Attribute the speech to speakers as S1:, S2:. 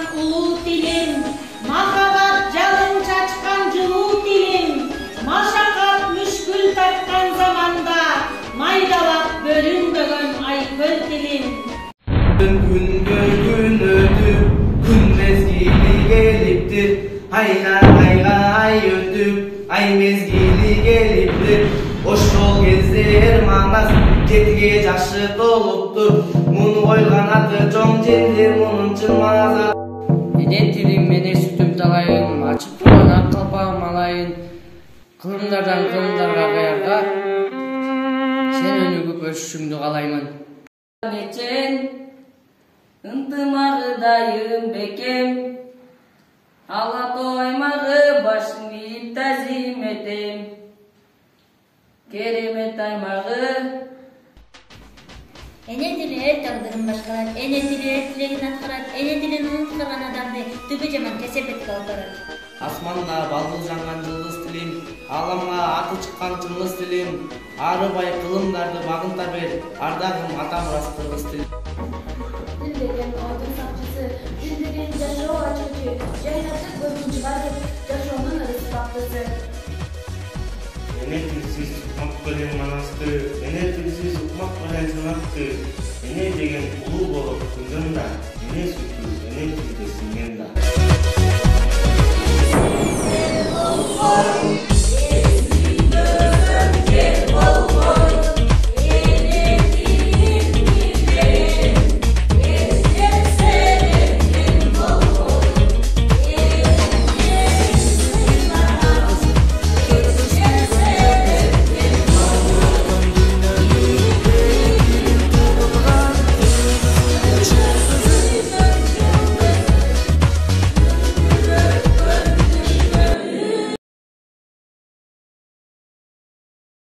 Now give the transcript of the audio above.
S1: аңсаған ұлы тілім, махаббат жалын чачқан жылу тілім, машақат мүшкіл тартқан заманда, майдалап бөлінбеген айкөл тілім.
S2: Күнге күн өтіп, күн мезгілі келіпті, айға ай өтіп, ай мезгілі келіпті. Ошол кездер маңас кетке жашы толуптур, муну койгон аты чоң жендер мунун чын маза.
S3: Эне тилим менен сүтүм талайын, ачып турган ак калпагым алайын. Кылымдардан кылымдарга каярга, сен өнүгүп өсүшүңдү каалаймын.
S4: Нечен ынтымагы дайым бекем, ала тоймагы башын ийип тазим этем. Керемет аймагы.
S5: Эне тили эл тагдырын башкарат, эне тили эл тилегин аткарат, эне тилин унуткан адамды түбү жаман кесепетке олторот.
S2: Асманда балдыз жанган жылдыз тилим, ааламга аты чыккан чыңгыз тилим, арыбай кылымдарды багынта бер, ардагым ата мурас кыргыз тилим.
S6: Тил деген одун сакчысы, тил деген жашоо ачуучу, жайнатып көзүн чыгарып, жашоонун ырысбактысы.
S7: Эне тилсиз укмак белен манасты, эне тилсиз укмак белен сынакты, эне деген улуу болуп күндөн да эне сүтү